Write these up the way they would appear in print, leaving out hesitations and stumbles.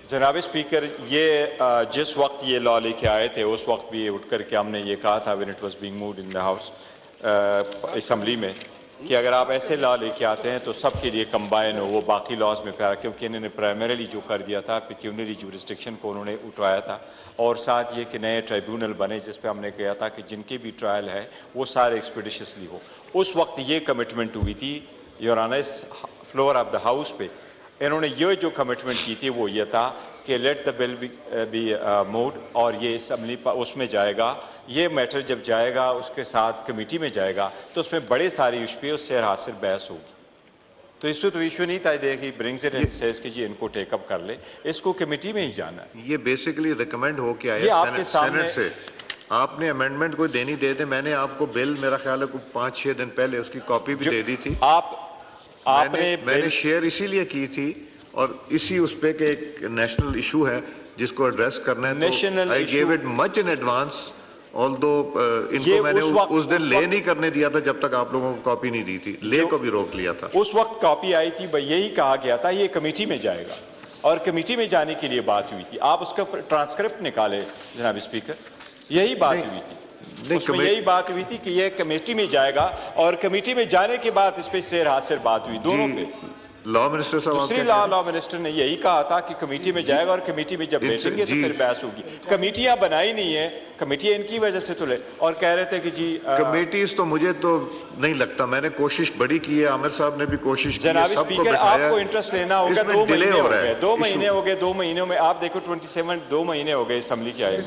جناب اسپیکر، یہ جس وقت یہ لا لے کے آئے تھے اس وقت بھی اٹھ کر کے ہم نے یہ کہا تھا when it was being moved in the house assembly میں کہ اگر آپ ایسے لا لے کے آتے ہیں تو سب کے لیے کمبائن ہو وہ باقی لاز میں پیارا، کیونکہ انہوں نے پرائمریلی جو کر دیا تھا پیکیونری جورسڈکشن کو انہوں نے اٹھایا تھا، اور ساتھ یہ کہ نئے ٹرائیبیونل بنے جس پہ ہم نے کہا تھا کہ جن کے بھی ٹرائل ہے وہ سارے ایکسپیڈیشسلی ہو۔ اس وقت یہ کمٹمنٹ ہوئی تھی your honour floor of the house پہ، انہوں نے یہ جو کمٹمنٹ کی تھی وہ یہ تھا کہ let the bill be moved, اور یہ اسمبلی اس میں جائے گا، یہ میٹر جب جائے گا اس کے ساتھ کمیٹی میں جائے گا تو اس میں بڑے ساری ایشو پہ اس سے حاصل بحث ہوگی۔ تو اس تو ایشو نہیں تھا کہ برنگز اٹ اینڈ سیز کہ جی ان کو ٹیک اپ کر لے، اس کو کمیٹی میں ہی جانا ہے۔ یہ بیسیکلی ریکمینڈ ہو کے آیا سینٹ سے، آپ نے امینڈمنٹ کوئی دینی دے دیں، میں نے آپ کو بل میرا خیال ہے کوئی 5-6 دن پہلے اس کی کاپی بھی دے دی تھی، میں نے شیئر اسی لیے کی تھی، اور اسی اس پہ کہ ایک نیشنل ایشو ہے جس کو ایڈریس کرنا ہے، تو I gave it much in advance although ان کو میں نے اس دن لے نہیں کرنے دیا تھا جب تک آپ لوگوں کو کاپی نہیں دی تھی، لے کو بھی روک لیا تھا۔ اس وقت کاپی آئی تھی، یہی کہا گیا تھا یہ کمیٹی میں جائے گا، اور کمیٹی میں جانے کے لیے بات ہوئی تھی۔ آپ اس کا ٹرانسکرپٹ نکالے جناب اسپیکر، یہی بات ہوئی تھی، اس میں یہی بات ہوئی تھی کہ یہ کمیٹی میں جائے گا، اور کمیٹی میں جانے کے بعد اس پہ سیر حاصل بات ہوئی دونوں پہ۔ لا منسٹر صاحب دوسری لا منسٹر نے یہی کہا تھا کہ کمیٹی میں جائے گا، اور کمیٹی میں جب بیٹھیں گے تو پھر بحث ہوگی۔ کمیٹیاں بنائی نہیں ہیں، کمیٹیاں ان کی وجہ سے تو لے، اور کہہ رہے تھے کہ جی کمیٹیز تو مجھے تو نہیں لگتا، میں نے کوشش بڑی کی ہے، عامر صاحب نے بھی کوشش کی ہے، جناب سب کو اسپیکر بٹھایا۔ آپ کو انٹرسٹ لینا ہوگا، 2 مہینے ہو گئے، 2 مہینے ہو گئے، 2 مہینوں میں آپ دیکھو 27 2 مہینے ہو گئے اسمبلی کے آئے۔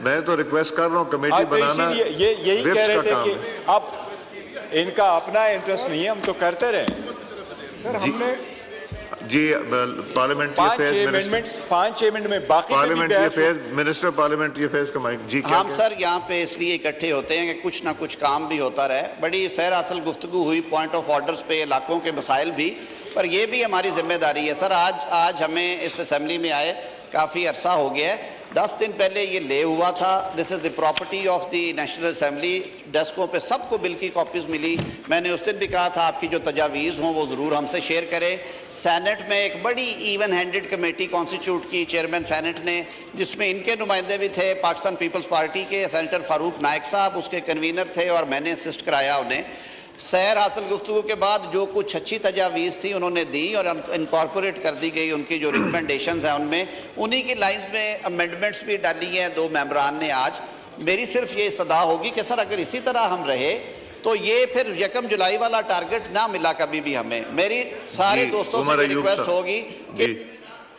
میں تو ریکویسٹ کر رہا ہوں کمیٹی بنانا، یہی کہہ رہے تھے کہ اب ان کا اپنا انٹرسٹ نہیں ہے، ہم تو کرتے رہے سر۔ ہم نے جی پارلیمنٹری پانچ ایمنٹ میں باقی parliamentary affairs minister parliamentary affairs کا مائک جی کیا ہم سر یہاں پہ اس لیے اکٹھے ہوتے ہیں کہ کچھ نہ کچھ کام بھی ہوتا رہے۔ بڑی سیر حاصل گفتگو ہوئی پوائنٹ آف آرڈرز پہ، علاقوں کے مسائل بھی، پر یہ بھی ہماری ذمہ داری ہے سر۔ آج ہمیں اس اسمبلی میں آئے کافی عرصہ ہو گیا ہے، 10 دن پہلے یہ لے ہوا تھا، this is the property of the National Assembly, ڈیسکوں پہ سب کو بل کی کاپیز ملی۔ میں نے اس دن بھی کہا تھا آپ کی جو تجاویز ہوں وہ ضرور ہم سے شیئر کریں۔ سینٹ میں ایک بڑی ایون ہینڈڈ کمیٹی کانسٹیٹیوٹ کی چیئرمین سینٹ نے، جس میں ان کے نمائندے بھی تھے پاکستان پیپلز پارٹی کے، سینیٹر فاروق نائک صاحب اس کے کنوینر تھے، اور میں نے اسسٹ کرایا انہیں۔ سیر حاصل گفتگو کے بعد جو کچھ اچھی تجاویز تھی انہوں نے دی، اور انکارپوریٹ کر دی گئی ان کی جو ریکمنڈیشنز ہیں ان میں، انہی کی لائنز میں امینڈمنٹس بھی ڈالی ہیں 2 ممبران نے آج۔ میری صرف یہ استدعا ہوگی کہ سر اگر اسی طرح ہم رہے تو یہ پھر 1 جولائی والا ٹارگٹ نہ ملا کبھی بھی ہمیں۔ میری سارے دوستوں سے ریکویسٹ ہوگی کہ